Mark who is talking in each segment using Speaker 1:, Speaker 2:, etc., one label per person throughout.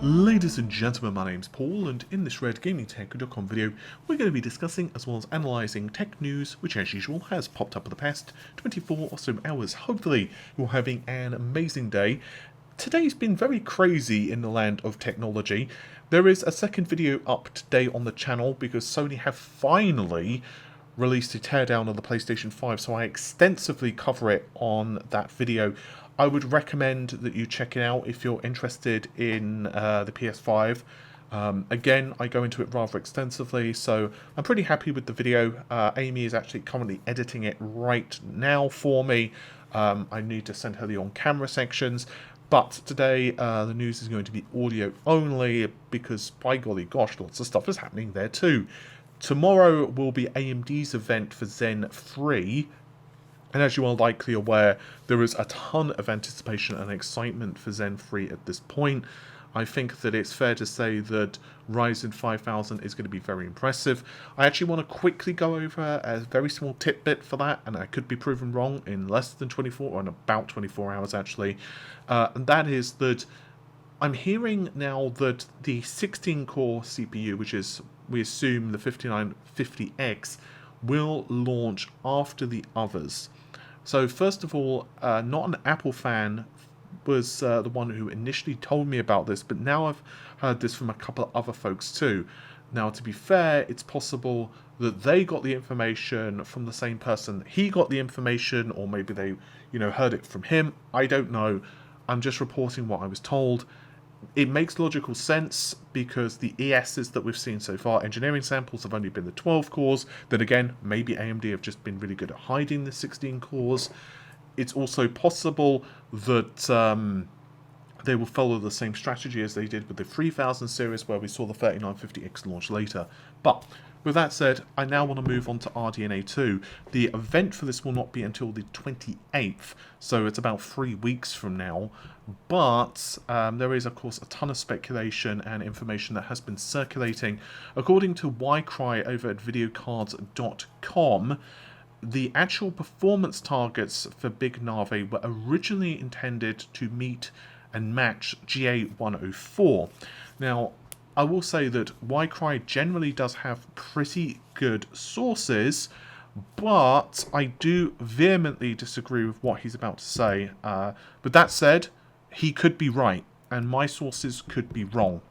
Speaker 1: Ladies and gentlemen, my name's Paul, and in this RedGamingTech.com video, we're going to be discussing as well as analysing tech news, which as usual has popped up in the past 24 or so hours. Hopefully, you're having an amazing day. Today's been very crazy in the land of technology. There is a second video up today on the channel because Sony have finally released a teardown of the PlayStation 5, so I extensively cover it on that video. I would recommend that you check it out if you're interested in the PS5. Again, I go into it rather extensively, so I'm pretty happy with the video. Amy is actually currently editing it right now for me. I need to send her the on-camera sections. But today, the news is going to be audio only because, by golly gosh, lots of stuff is happening there too. Tomorrow will be AMD's event for Zen 3. And as you are likely aware, there is a ton of anticipation and excitement for Zen 3 at this point. I think that it's fair to say that Ryzen 5000 is going to be very impressive. I actually want to quickly go over a very small tidbit for that, and I could be proven wrong in less than 24, or in about 24 hours actually. And that is that I'm hearing now that the 16-core CPU, which is, we assume, the 5950X, will launch after the others. So first of all, not an Apple fan was the one who initially told me about this, but now I've heard this from a couple of other folks too. Now, to be fair, it's possible that they got the information from the same person he got the information, or maybe they, heard it from him. I don't know. I'm just reporting what I was told. It makes logical sense because the ESs that we've seen so far, engineering samples, have only been the 12 cores. Then again, maybe AMD have just been really good at hiding the 16 cores. It's also possible that they will follow the same strategy as they did with the 3000 series, where we saw the 3950X launch later. But with that said, I now want to move on to RDNA 2. The event for this will not be until the 28th, so it's about 3 weeks from now. But there is, of course, a ton of speculation and information that has been circulating. According to YCry over at videocards.com, the actual performance targets for Big Navi were originally intended to meet and match GA104. Now, I will say that YCry generally does have pretty good sources, but I do vehemently disagree with what he's about to say. But that said, he could be right, and my sources could be wrong.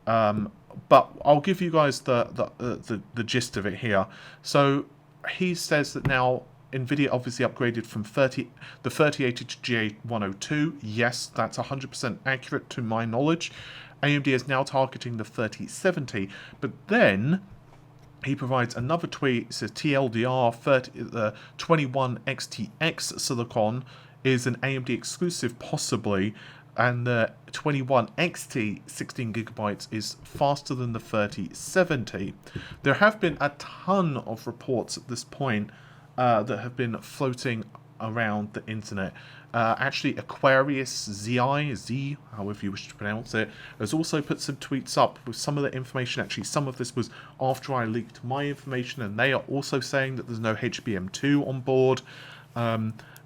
Speaker 1: But I'll give you guys the gist of it here. So he says that now Nvidia obviously upgraded from the 3080 to GA102. Yes, that's 100% accurate to my knowledge. AMD is now targeting the 3070, but then he provides another tweet. It says TLDR, the 21XTX silicon is an AMD exclusive possibly, and the 21XT 16GB is faster than the 3070. There have been a ton of reports at this point that have been floating around the internet. Actually, Aquarius Z, however you wish to pronounce it, has also put some tweets up with some of the information. Actually, some of this was after I leaked my information, and they are also saying that there's no HBM2 on board.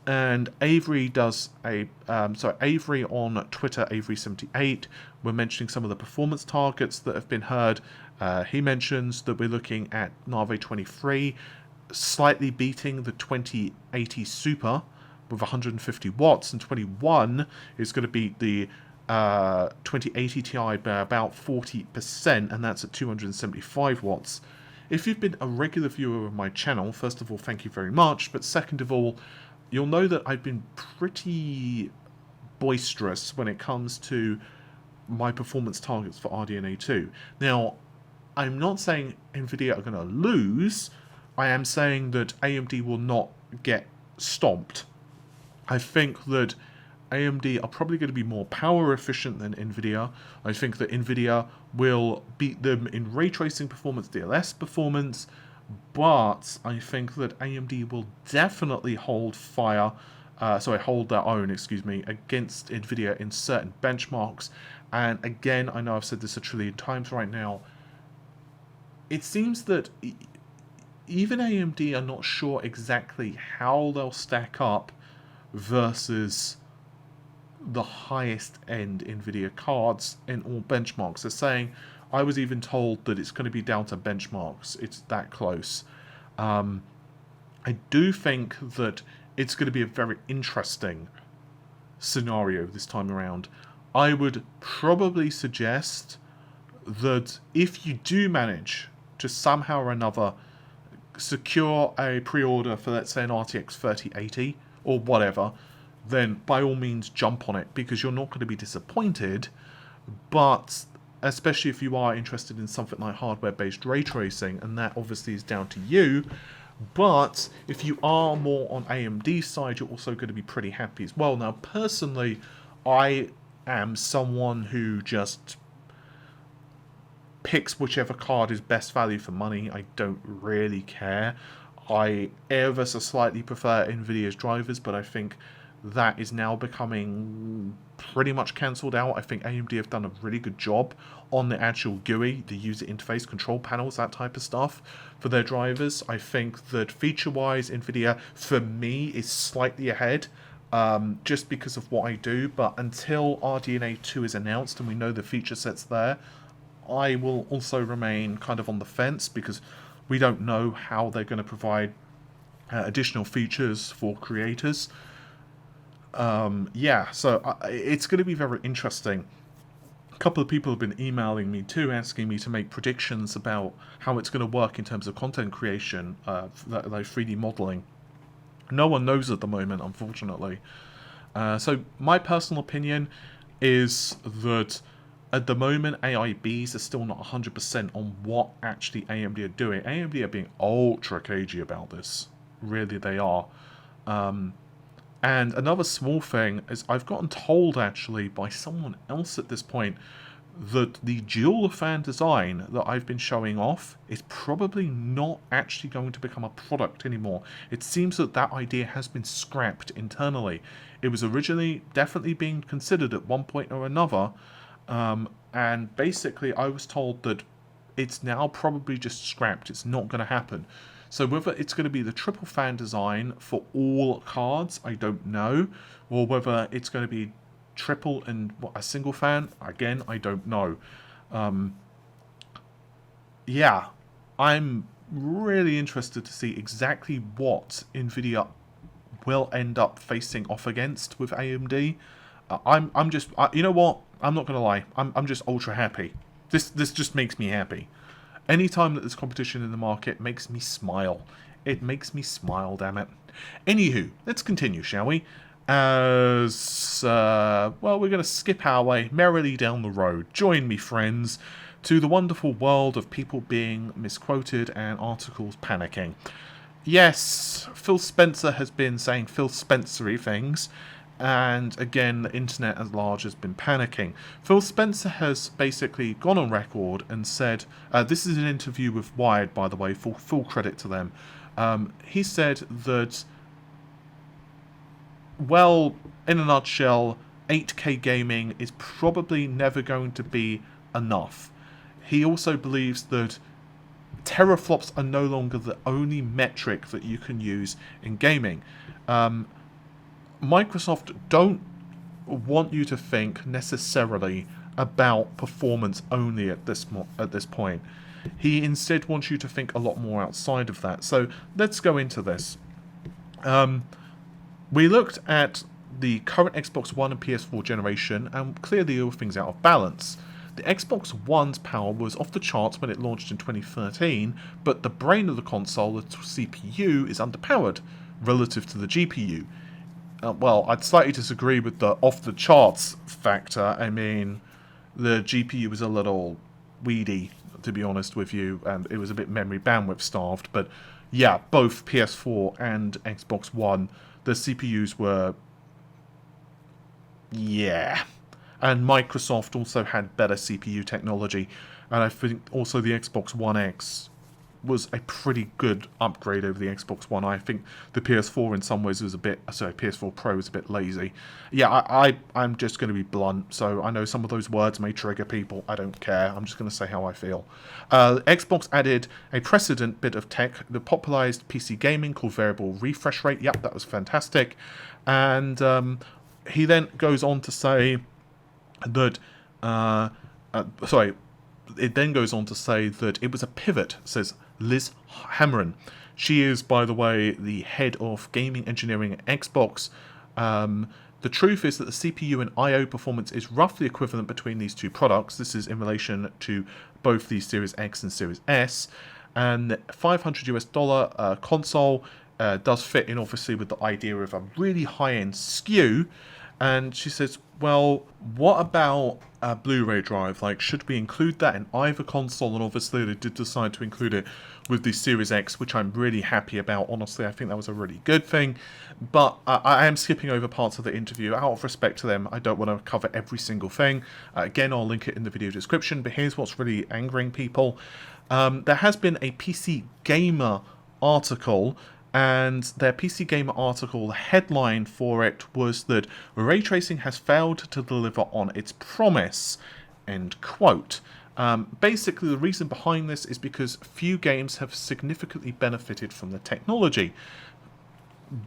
Speaker 1: And Avery does Avery on Twitter, Avery78, we're mentioning some of the performance targets that have been heard. He mentions that we're looking at Navi 23, slightly beating the 2080 Super with 150 watts, and 21 is going to beat the 2080 Ti by about 40%, and that's at 275 watts. If you've been a regular viewer of my channel, first of all, thank you very much, but second of all, you'll know that I've been pretty boisterous when it comes to my performance targets for RDNA 2. Now, I'm not saying Nvidia are going to lose. I am saying that AMD will not get stomped. I think that AMD are probably going to be more power efficient than Nvidia. I think that Nvidia will beat them in ray tracing performance, DLS performance, but I think that AMD will definitely hold their own, against Nvidia in certain benchmarks. And again, I know I've said this a trillion times right now. It seems that even AMD are not sure exactly how they'll stack up versus the highest end Nvidia cards in all benchmarks. They're saying, I was even told that it's going to be down to benchmarks. It's that close. I do think that it's going to be a very interesting scenario this time around. I would probably suggest that if you do manage to somehow or another secure a pre-order for, let's say, an RTX 3080 or whatever, then by all means jump on it, because you're not going to be disappointed. But especially if you are interested in something like hardware-based ray tracing, and that obviously is down to you. But if you are more on AMD's side, you're also going to be pretty happy as well. Now, personally, I am someone who just picks whichever card is best value for money. I don't really care. I ever so slightly prefer Nvidia's drivers, but I think that is now becoming pretty much cancelled out. I think AMD have done a really good job on the actual GUI, the user interface, control panels, that type of stuff for their drivers. I think that feature-wise, Nvidia, for me, is slightly ahead, just because of what I do. But until RDNA 2 is announced and we know the feature sets there, I will also remain kind of on the fence, because we don't know how they're going to provide additional features for creators. So it's going to be very interesting. A couple of people have been emailing me too, asking me to make predictions about how it's going to work in terms of content creation, like 3D modeling. No one knows at the moment, unfortunately. So my personal opinion is that at the moment, AIBs are still not 100% on what actually AMD are doing. AMD are being ultra cagey about this. Really, they are. And another small thing is I've gotten told, actually, by someone else at this point, that the dual fan design that I've been showing off is probably not actually going to become a product anymore. It seems that that idea has been scrapped internally. It was originally definitely being considered at one point or another, and basically I was told that it's now probably just scrapped. It's not going to happen. So whether it's going to be the triple fan design for all cards, I don't know. Or whether it's going to be triple and a single fan, again, I don't know. Yeah, I'm really interested to see exactly what Nvidia will end up facing off against with AMD. I'm just, you know what? I'm not going to lie. I'm just ultra happy. This just makes me happy. Anytime that there's competition in the market makes me smile. It makes me smile, damn it. Anywho, let's continue, shall we? As, well, we're going to skip our way merrily down the road. Join me, friends, to the wonderful world of people being misquoted and articles panicking. Yes, Phil Spencer has been saying Phil Spencery things, and again, the internet at large has been panicking. Phil Spencer has basically gone on record and said, this is an interview with Wired, by the way, full credit to them. He said that, well, in a nutshell, 8K gaming is probably never going to be enough. He also believes that teraflops are no longer the only metric that you can use in gaming. Microsoft don't want you to think necessarily about performance only at this point. He instead wants you to think a lot more outside of that. So let's go into this. We looked at the current Xbox One and PS4 generation, and clearly there were things out of balance. The Xbox One's power was off the charts when it launched in 2013, but the brain of the console, the CPU, is underpowered relative to the GPU. Well, I'd slightly disagree with the off-the-charts factor. I mean, the GPU was a little weedy, to be honest with you, and it was a bit memory bandwidth starved. But yeah, both PS4 and Xbox One, the CPUs were... yeah. And Microsoft also had better CPU technology. And I think also the Xbox One X was a pretty good upgrade over the Xbox One. I think the PS4 in some ways was a bit... sorry, PS4 Pro was a bit lazy. Yeah, I'm just going to be blunt, so I know some of those words may trigger people. I don't care. I'm just going to say how I feel. Xbox added a precedent bit of tech that popularized PC gaming called variable refresh rate. Yep, that was fantastic. And he then goes on to say that, it then goes on to say that it was a pivot, says Liz Hammerin. She is, by the way, the head of gaming engineering at Xbox. The truth is that the CPU and I/O performance is roughly equivalent between these two products. This is in relation to both the Series X and Series S. And $500 console does fit in, obviously, with the idea of a really high-end SKU. And she says, well, what about a Blu-ray drive? Like, should we include that in either console? And obviously they did decide to include it with the Series X, which I'm really happy about. Honestly, I think that was a really good thing. But I am skipping over parts of the interview. Out of respect to them, I don't want to cover every single thing. Again, I'll link it in the video description. But here's what's really angering people. There has been a PC Gamer article, and their PC Gamer article, the headline for it was that ray tracing has failed to deliver on its promise, end quote. Basically, the reason behind this is because few games have significantly benefited from the technology.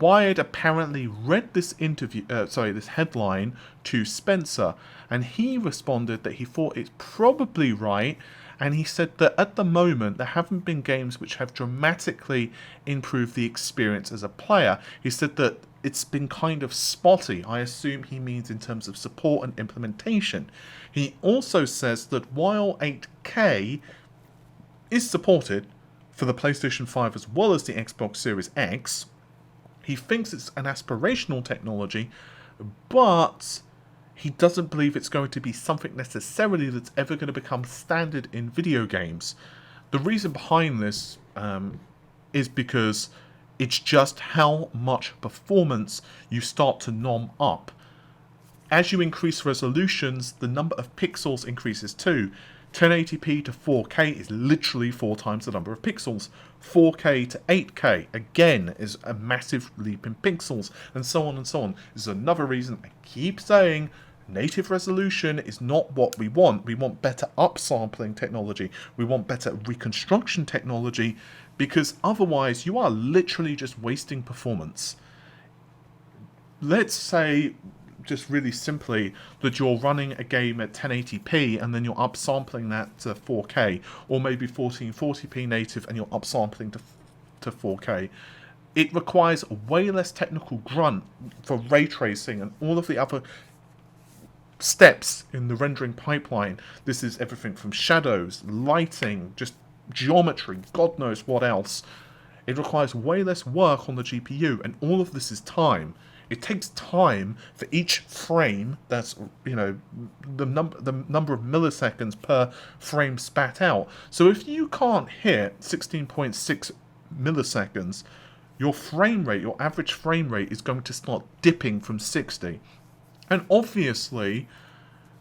Speaker 1: Wired apparently read this this headline to Spencer, and he responded that he thought it's probably right. And he said that at the moment, there haven't been games which have dramatically improved the experience as a player. He said that it's been kind of spotty. I assume he means in terms of support and implementation. He also says that while 8K is supported for the PlayStation 5 as well as the Xbox Series X, he thinks it's an aspirational technology, but he doesn't believe it's going to be something necessarily that's ever going to become standard in video games. The reason behind this is because it's just how much performance you start to nom up. As you increase resolutions, the number of pixels increases too. 1080p to 4K is literally 4 times the number of pixels. 4K to 8K, again, is a massive leap in pixels, and so on and so on. This is another reason I keep saying native resolution is not what we want. We want better upsampling technology. We want better reconstruction technology, because otherwise you are literally just wasting performance. Let's say, just really simply, that you're running a game at 1080p and then you're upsampling that to 4K, or maybe 1440p native and you're upsampling to 4K. It requires way less technical grunt for ray tracing and all of the other steps in the rendering pipeline. This is everything from shadows, lighting, just geometry, God knows what else. It requires way less work on the GPU, and all of this is time. It takes time for each frame. That's, you know, the number of milliseconds per frame spat out. So if you can't hit 16.6 milliseconds, your frame rate, your average frame rate, is going to start dipping from 60. And obviously,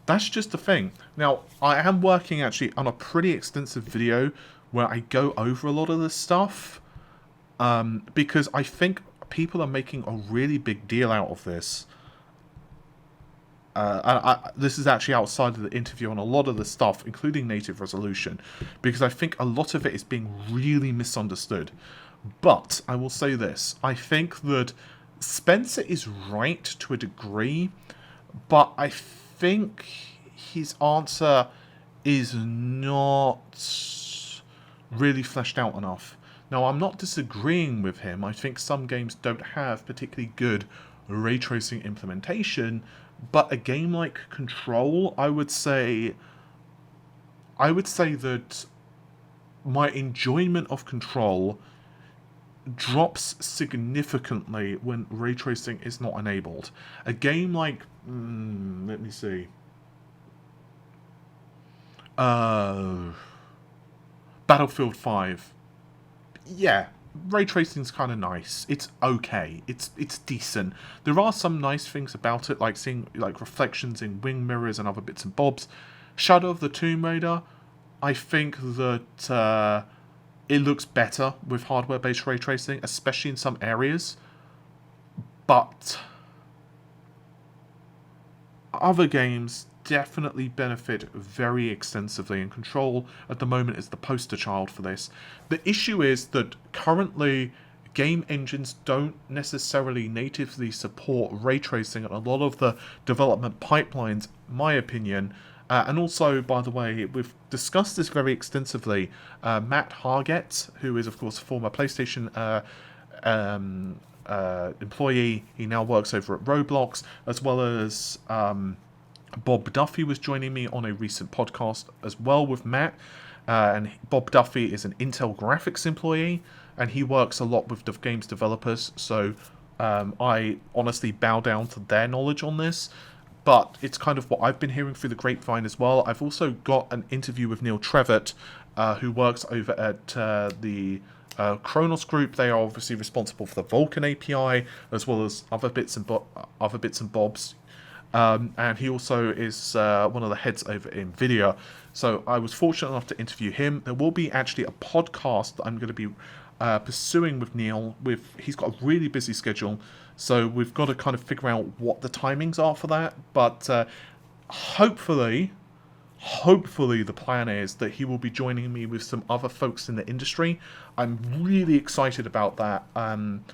Speaker 1: that's just the thing. Now, I am working actually on a pretty extensive video where I go over a lot of this stuff, because I think people are making a really big deal out of this. This is actually outside of the interview on a lot of the stuff, including native resolution, because I think a lot of it is being really misunderstood. But I will say this. I think that Spencer is right to a degree, but I think his answer is not really fleshed out enough. Now, I'm not disagreeing with him. I think some games don't have particularly good ray tracing implementation, but a game like Control, I would say that my enjoyment of Control drops significantly when ray tracing is not enabled. A game like, let me see, Battlefield 5. Yeah, ray tracing's kind of nice. It's okay. It's decent. There are some nice things about it, like seeing like reflections in wing mirrors and other bits and bobs. Shadow of the Tomb Raider, I think that it looks better with hardware-based ray tracing, especially in some areas. But other games definitely benefit very extensively, and Control at the moment is the poster child for this. The issue is that currently game engines don't necessarily natively support ray tracing, and a lot of the development pipelines, my opinion, and also, by the way, we've discussed this very extensively. Matt Hargett, who is, of course, a former PlayStation employee, he now works over at Roblox, as well as Bob Duffy was joining me on a recent podcast as well with Matt. And Bob Duffy is an Intel graphics employee, and he works a lot with the games developers, so I honestly bow down to their knowledge on this. But it's kind of what I've been hearing through the grapevine as well. I've also got an interview with Neil Trevitt, who works over at the Kronos Group. They are obviously responsible for the Vulkan API, as well as other bits and bobs. And he also is one of the heads over at Nvidia. So I was fortunate enough to interview him. There will be actually a podcast that I'm going to be pursuing with Neil. He's got a really busy schedule, so we've got to kind of figure out what the timings are for that. But hopefully the plan is that he will be joining me with some other folks in the industry. I'm really excited about that. I'm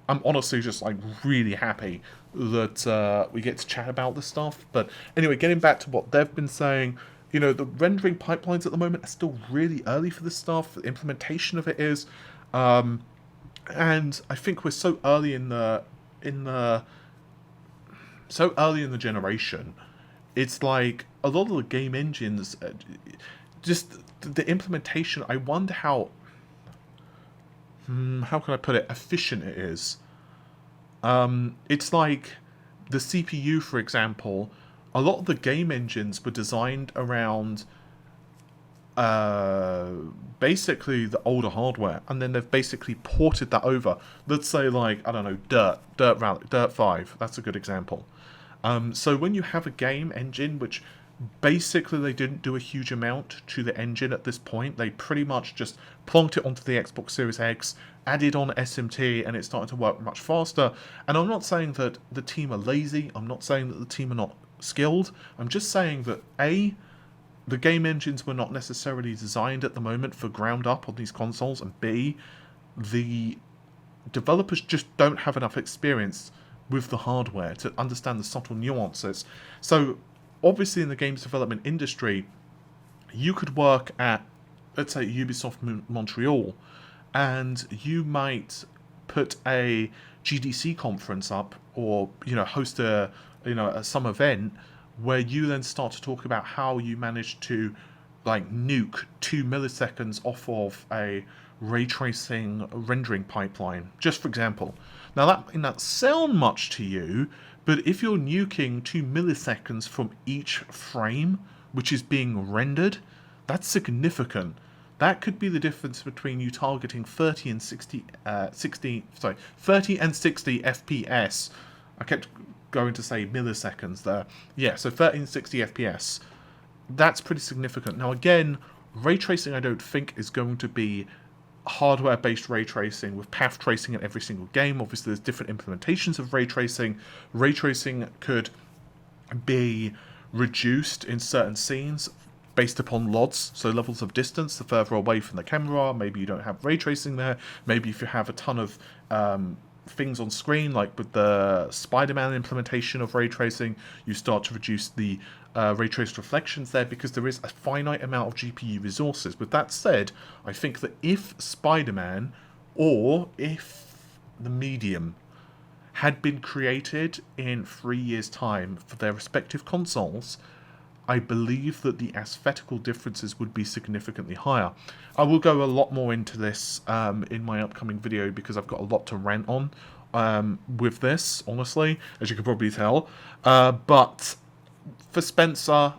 Speaker 1: honestly just like really happy that we get to chat about this stuff. But anyway, getting back to what they've been saying, you know, the rendering pipelines at the moment are still really early for this stuff. The implementation of it is, and I think we're so early in the generation. It's like a lot of the game engines, just the implementation. I wonder how can I put it, efficient it is. It's like the CPU, for example. A lot of the game engines were designed around basically the older hardware, and then they've basically ported that over. Let's say, like, I don't know, Dirt 5. That's a good example. So when you have a game engine, which basically they didn't do a huge amount to the engine at this point, they pretty much just plonked it onto the Xbox Series X, added on SMT, and it started to work much faster. And I'm not saying that the team are lazy, I'm not saying that the team are not skilled, I'm just saying that A, the game engines were not necessarily designed at the moment for ground up on these consoles, and B, the developers just don't have enough experience with the hardware to understand the subtle nuances. So obviously in the games development industry, you could work at, let's say, Ubisoft Montreal, and you might put a GDC conference up, or, you know, host some event where you then start to talk about how you managed to, like, nuke 2 milliseconds off of a ray tracing rendering pipeline, just for example. Now that may not sound much to you, but if you're nuking 2 milliseconds from each frame which is being rendered, that's significant. That could be the difference between you targeting 30 and 60 FPS. I kept going to say milliseconds there. Yeah, so 30 and 60 FPS. That's pretty significant. Now again, ray tracing I don't think is going to be hardware-based ray tracing with path tracing in every single game. Obviously there's different implementations of ray tracing. Ray tracing could be reduced in certain scenes based upon LODs, so levels of distance. The further away from the camera, maybe you don't have ray tracing there. Maybe if you have a ton of things on screen, like with the Spider-Man implementation of ray tracing, you start to reduce the ray traced reflections there, because there is a finite amount of GPU resources. With that said, I think that if Spider-Man or if the Medium had been created in 3 years' time for their respective consoles, I believe that the aesthetical differences would be significantly higher. I will go a lot more into this in my upcoming video, because I've got a lot to rant on with this, honestly, as you can probably tell. But for Spencer,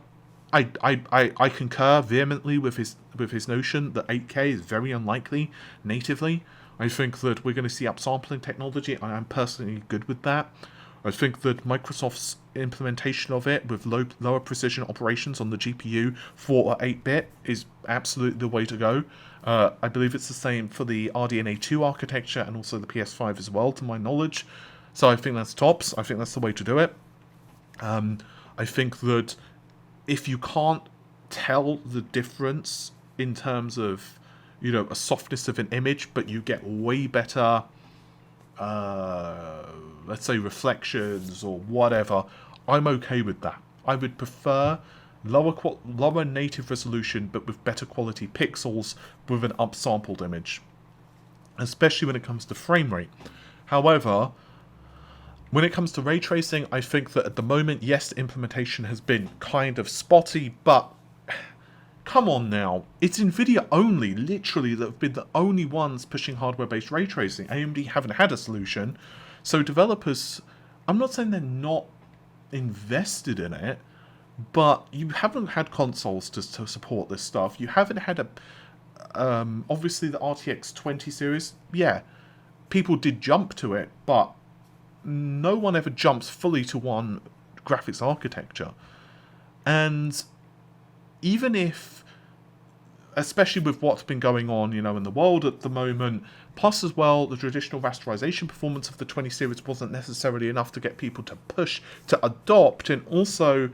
Speaker 1: I concur vehemently with his notion that 8K is very unlikely natively. I think that we're going to see upsampling technology, and I'm personally good with that. I think that Microsoft's implementation of it with lower precision operations on the GPU for 8-bit is absolutely the way to go. I believe it's the same for the RDNA 2 architecture and also the PS5 as well, to my knowledge. So I think that's tops. I think that's the way to do it. I think that if you can't tell the difference in terms of, you know, a softness of an image, but you get way better let's say reflections or whatever, I'm okay with that. I would prefer lower native resolution but with better quality pixels with an upsampled image, especially when it comes to frame rate. However, when it comes to ray tracing, I think that at the moment, yes, the implementation has been kind of spotty, but come on now. It's Nvidia only, literally, that have been the only ones pushing hardware-based ray tracing. AMD haven't had a solution. So developers, I'm not saying they're not invested in it, but you haven't had consoles to support this stuff. You haven't had obviously the RTX 20 series, yeah, people did jump to it, but no one ever jumps fully to one graphics architecture. And even if, especially with what's been going on, you know, in the world at the moment, plus as well, the traditional rasterization performance of the 20 series wasn't necessarily enough to get people to push, to adopt, and also,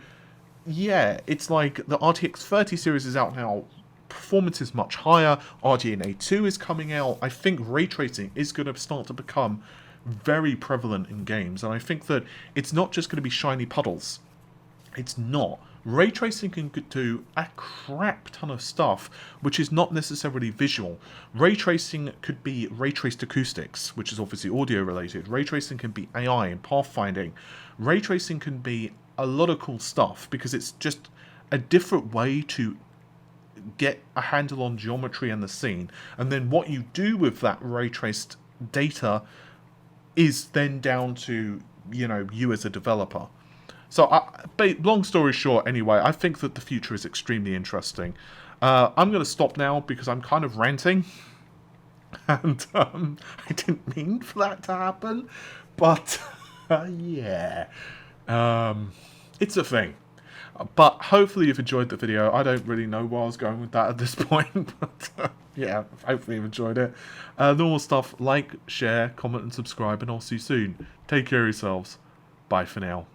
Speaker 1: yeah, it's like the RTX 30 series is out now, performance is much higher, RDNA 2 is coming out, I think ray tracing is going to start to become very prevalent in games, and I think that it's not just going to be shiny puddles. It's not. Ray tracing can do a crap ton of stuff, which is not necessarily visual. Ray tracing could be ray traced acoustics, which is obviously audio related. Ray tracing can be AI and pathfinding. Ray tracing can be a lot of cool stuff, because it's just a different way to get a handle on geometry and the scene. And then what you do with that ray traced data is then down to, you know, you as a developer. So, long story short, anyway, I think that the future is extremely interesting. I'm going to stop now because I'm kind of ranting. And I didn't mean for that to happen. But, yeah. It's a thing. But hopefully you've enjoyed the video. I don't really know where I was going with that at this point. But, yeah, hopefully you've enjoyed it. Normal stuff, like, share, comment and subscribe. And I'll see you soon. Take care of yourselves. Bye for now.